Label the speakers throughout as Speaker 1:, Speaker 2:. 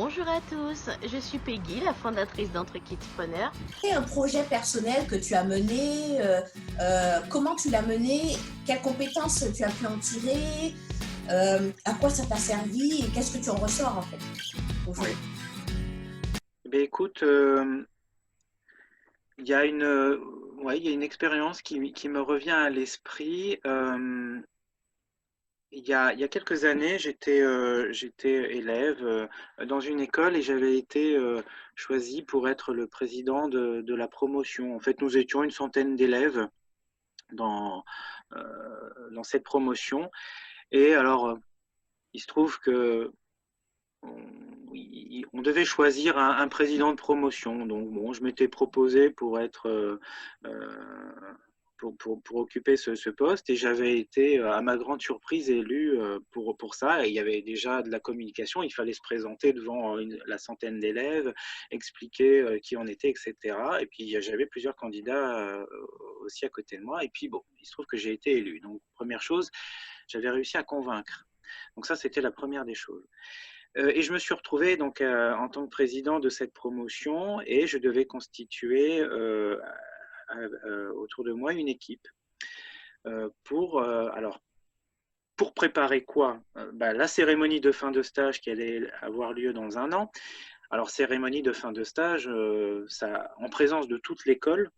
Speaker 1: Bonjour à tous, je suis Peggy, la fondatrice d'Entre Kidspreneurs.
Speaker 2: C'est un projet personnel que tu as mené, comment tu l'as mené, quelles compétences tu as pu en tirer, à quoi ça t'a servi et qu'est-ce que tu en ressors en fait
Speaker 3: Oui.
Speaker 2: aujourd'hui?
Speaker 3: Ben écoute, il y a une, ouais, il y a une expérience qui me revient à l'esprit. Il y a quelques années, j'étais élève dans une école et j'avais été choisi pour être le président de la promotion. En fait, nous étions une centaine d'élèves dans, dans cette promotion. Et alors, il se trouve que on devait choisir un président de promotion. Donc bon, je m'étais proposé pour être pour occuper ce poste et j'avais été à ma grande surprise élu pour ça. Et il y avait déjà de la communication, il fallait se présenter devant la centaine d'élèves, expliquer qui on était, etc. Et puis j'avais plusieurs candidats aussi à côté de moi. Et puis bon, il se trouve que j'ai été élu. Donc première chose, j'avais réussi à convaincre. Donc ça, c'était la première des choses. Et je me suis retrouvé donc en tant que président de cette promotion et je devais constituer autour de moi une équipe alors pour préparer quoi? La cérémonie de fin de stage qui allait avoir lieu dans un an. Alors cérémonie de fin de stage, ça, en présence de toute l'école,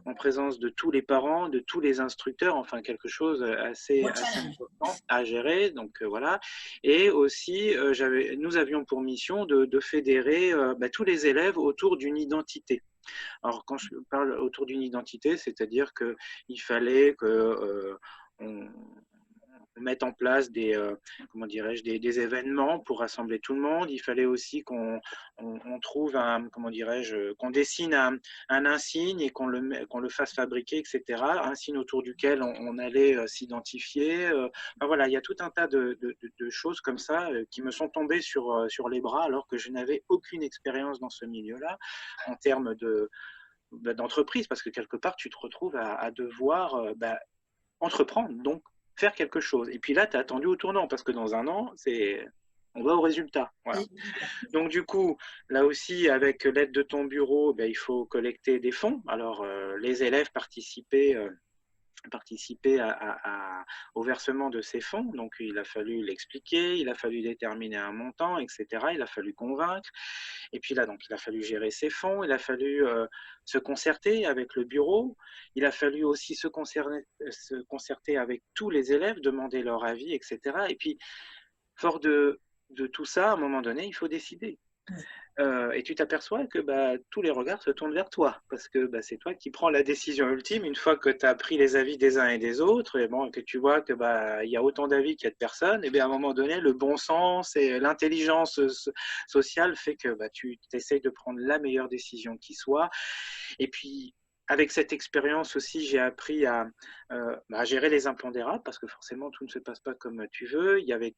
Speaker 3: en présence de tous les parents, de tous les instructeurs, enfin quelque chose
Speaker 2: Bon
Speaker 3: assez
Speaker 2: challenge.
Speaker 3: important à gérer. Donc voilà. Et aussi, nous avions pour mission de fédérer tous les élèves autour d'une identité. Alors quand je parle autour d'une identité, c'est-à-dire qu'il fallait que on, mettre en place comment dirais-je, des événements pour rassembler tout le monde. Il fallait aussi qu'on trouve comment dirais-je, qu'on dessine un insigne et qu'on le fasse fabriquer, etc. Un signe autour duquel on allait s'identifier. Enfin, voilà, il y a tout un tas de choses comme ça qui me sont tombées sur les bras alors que je n'avais aucune expérience dans ce milieu-là en termes d'entreprise, parce que quelque part, tu te retrouves à devoir entreprendre, donc faire quelque chose. Et puis là, tu as attendu au tournant, parce que dans un an, on va au résultat. Voilà. Donc du coup, là aussi, avec l'aide de ton bureau, il faut collecter des fonds. Alors, les élèves participer au versement de ces fonds. Donc, il a fallu l'expliquer, il a fallu déterminer un montant, etc. Il a fallu convaincre. Et puis là, donc, il a fallu gérer ces fonds, il a fallu se concerter avec le bureau, il a fallu aussi se concerter avec tous les élèves, demander leur avis, etc. Et puis, fort de tout ça, à un moment donné, il faut décider. Et tu t'aperçois que tous les regards se tournent vers toi, parce que c'est toi qui prends la décision ultime une fois que tu as pris les avis des uns et des autres, et bon, que tu vois que il y a autant d'avis qu'il y a de personnes, et bien à un moment donné, le bon sens et l'intelligence sociale fait que tu essayes de prendre la meilleure décision qui soit. Et puis, avec cette expérience aussi, j'ai appris à gérer les impondérables parce que forcément, tout ne se passe pas comme tu veux. Il y avait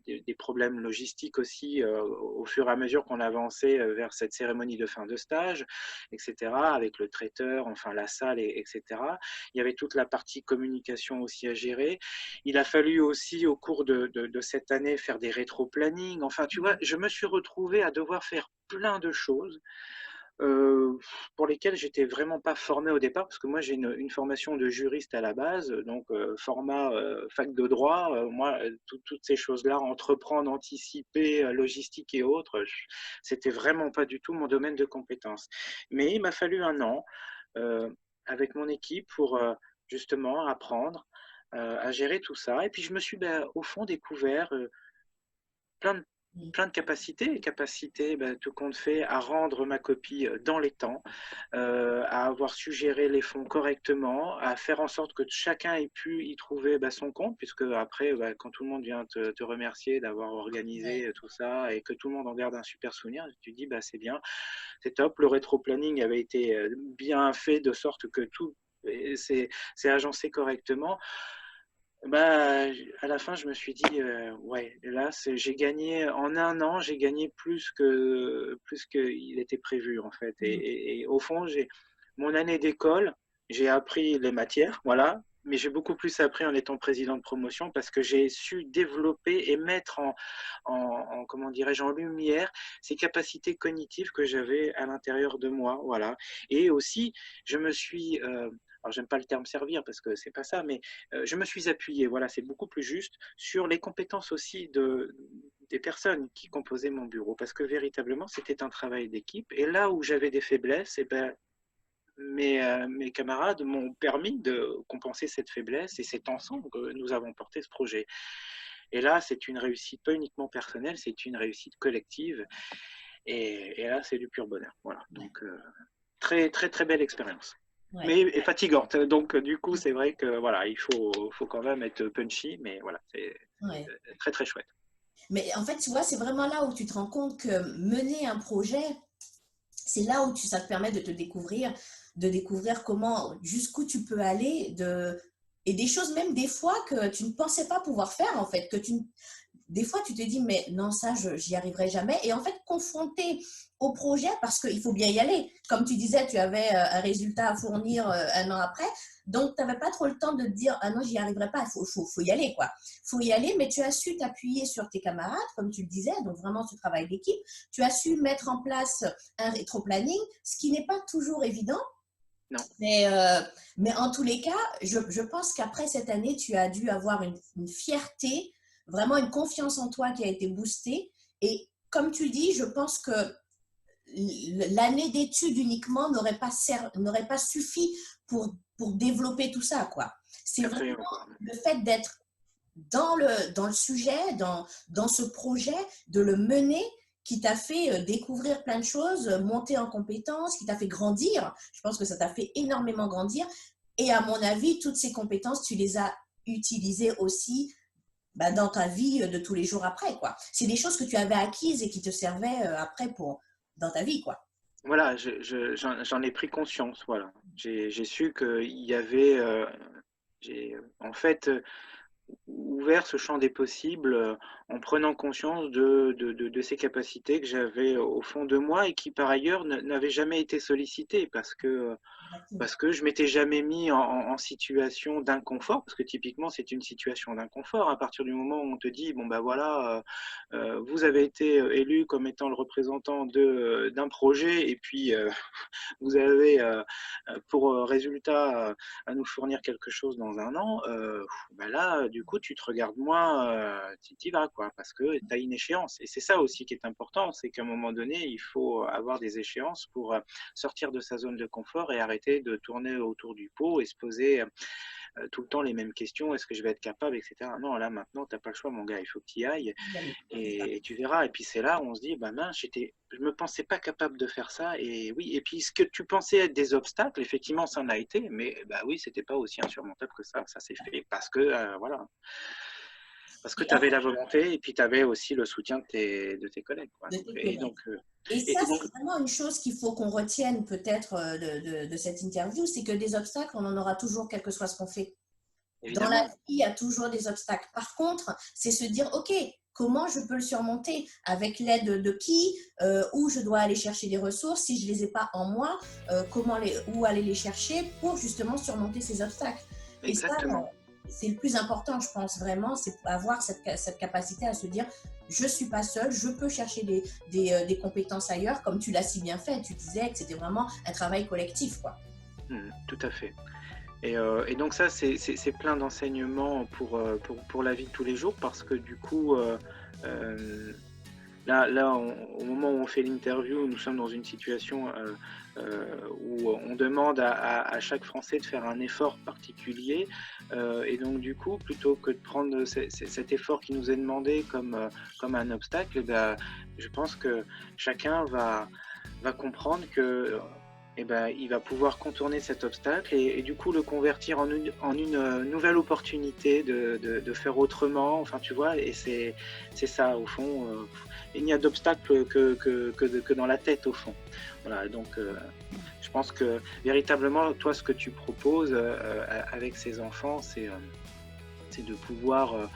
Speaker 3: des problèmes logistiques aussi au fur et à mesure qu'on avançait vers cette cérémonie de fin de stage, etc., avec le traiteur, enfin la salle, etc. Il y avait toute la partie communication aussi à gérer. Il a fallu aussi, au cours de cette année, faire des rétro-plannings. Enfin, tu vois, je me suis retrouvé à devoir faire plein de choses pour lesquels j'étais vraiment pas formé au départ, parce que moi j'ai une formation de juriste à la base, donc format fac de droit, moi toutes ces choses-là, entreprendre, anticiper, logistique et autres, c'était vraiment pas du tout mon domaine de compétences. Mais il m'a fallu un an euh, avec mon équipe pour justement apprendre à gérer tout ça. Et puis je me suis au fond découvert plein de plein de capacités, tout compte fait, à rendre ma copie dans les temps, à avoir su gérer les fonds correctement, à faire en sorte que chacun ait pu y trouver son compte, puisque après, quand tout le monde vient te remercier d'avoir organisé tout ça et que tout le monde en garde un super souvenir, tu dis c'est bien, c'est top. Le rétro-planning avait été bien fait de sorte que tout c'est agencé correctement. À la fin, je me suis dit, ouais, là, j'ai gagné, en un an, j'ai gagné plus qu'il était prévu, en fait. Et au fond, mon année d'école, j'ai appris les matières, voilà. mais j'ai beaucoup plus appris en étant président de promotion parce que j'ai su développer et mettre comment dirais-je, en lumière ces capacités cognitives que j'avais à l'intérieur de moi, voilà. Et aussi, je me suis, alors j'aime pas le terme servir parce que c'est pas ça, mais je me suis appuyé, voilà, c'est beaucoup plus juste, sur les compétences aussi des personnes qui composaient mon bureau, parce que véritablement c'était un travail d'équipe. Et là où j'avais des faiblesses, et ben mes camarades m'ont permis de compenser cette faiblesse et c'est ensemble que nous avons porté ce projet. Et là, c'est une réussite pas uniquement personnelle, c'est une réussite collective. Et là, c'est du pur bonheur. Voilà. Donc, très, très, très belle expérience.
Speaker 2: Ouais.
Speaker 3: Mais fatigante. Donc, du coup, c'est vrai que voilà, il faut quand même être punchy, mais voilà, c'est
Speaker 2: Ouais.
Speaker 3: très, très chouette.
Speaker 2: Mais en fait, tu vois, c'est vraiment là où tu te rends compte que mener un projet, c'est là où ça te permet de découvrir comment, jusqu'où tu peux aller, et des choses même des fois que tu ne pensais pas pouvoir faire, en fait, des fois tu te dis, mais non, ça, j'y arriverai jamais. Et en fait, confronté au projet, parce qu'il faut bien y aller. Comme tu disais, tu avais un résultat à fournir un an après, donc tu n'avais pas trop le temps de te dire, ah non, j'y arriverai pas, faut y aller, quoi. Faut y aller, mais tu as su t'appuyer sur tes camarades, comme tu le disais, donc vraiment ce travail d'équipe. Tu as su mettre en place un rétro-planning, ce qui n'est pas toujours évident.
Speaker 3: Non.
Speaker 2: Mais en tous les cas, je pense qu'après cette année, tu as dû avoir une fierté, vraiment une confiance en toi qui a été boostée. Et comme tu le dis, je pense que l'année d'études uniquement n'aurait pas suffi pour développer tout ça, quoi. C'est vraiment le fait d'être dans le sujet, dans ce projet, de le mener, qui t'a fait découvrir plein de choses, monter en compétences, qui t'a fait grandir. Je pense que ça t'a fait énormément grandir. Et à mon avis, toutes ces compétences, tu les as utilisées aussi dans ta vie de tous les jours après, quoi. C'est des choses que tu avais acquises et qui te servaient après dans ta vie, quoi.
Speaker 3: Voilà, j'en ai pris conscience, voilà. J'ai su qu'il y avait, j'ai en fait ouvert ce champ des possibles en prenant conscience de ces capacités que j'avais au fond de moi et qui par ailleurs n'avaient jamais été sollicitées parce que je m'étais jamais mis en situation d'inconfort, parce que typiquement c'est une situation d'inconfort à partir du moment où on te dit bon ben voilà, vous avez été élu comme étant le représentant d'un projet et puis vous avez pour résultat à nous fournir quelque chose dans un an, ben là du coup tu te regardes moins, tu y vas quoi, parce que tu as une échéance. Et c'est ça aussi qui est important, c'est qu'à un moment donné il faut avoir des échéances pour sortir de sa zone de confort et arrêter de tourner autour du pot et se poser tout le temps les mêmes questions, est-ce que je vais être capable, etc. Non, là maintenant, tu n'as pas le choix, mon gars, il faut que tu y ailles et tu verras. Et puis c'est là où on se dit, bah mince, je me pensais pas capable de faire ça. Et oui, et puis ce que tu pensais être des obstacles, effectivement, ça en a été, mais bah oui, c'était pas aussi insurmontable que ça s'est fait parce que, voilà. Parce que tu avais la volonté et puis tu avais aussi le soutien de tes collègues. Quoi.
Speaker 2: Et ça, c'est vraiment une chose qu'il faut qu'on retienne peut-être de cette interview, c'est que des obstacles, on en aura toujours, quel que soit ce qu'on fait. Évidemment. Dans la vie, il y a toujours des obstacles. Par contre, c'est se dire, OK, comment je peux le surmonter? Avec l'aide de qui? Où je dois aller chercher des ressources? Si je ne les ai pas en moi, où aller les chercher pour justement surmonter ces obstacles?
Speaker 3: Exactement.
Speaker 2: Et ça, c'est le plus important, je pense vraiment, c'est avoir cette capacité à se dire, je ne suis pas seule, je peux chercher des compétences ailleurs, comme tu l'as si bien fait. Tu disais que c'était vraiment un travail collectif, quoi.
Speaker 3: Tout à fait. Et donc ça, c'est plein d'enseignements pour la vie de tous les jours, parce que du coup, là au moment où on fait l'interview, nous sommes dans une situation où on demande à chaque Français de faire un effort particulier. Et donc du coup, plutôt que de prendre cet effort qui nous est demandé comme un obstacle, je pense que chacun va comprendre que il va pouvoir contourner cet obstacle et du coup le convertir en une nouvelle opportunité de faire autrement. Enfin, tu vois, et c'est ça, au fond. Il n'y a d'obstacle que dans la tête, au fond. Voilà, donc je pense que véritablement, toi, ce que tu proposes avec ces enfants, c'est de pouvoir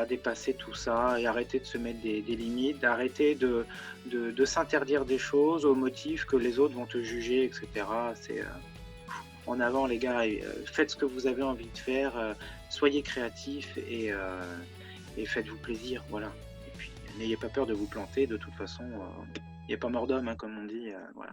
Speaker 3: dépasser tout ça et arrêter de se mettre des limites, d'arrêter de s'interdire des choses au motif que les autres vont te juger, etc. en avant les gars, et, faites ce que vous avez envie de faire, soyez créatifs et faites-vous plaisir, voilà. Et puis n'ayez pas peur de vous planter, de toute façon, il n'y a pas mort d'homme, hein, comme on dit, voilà.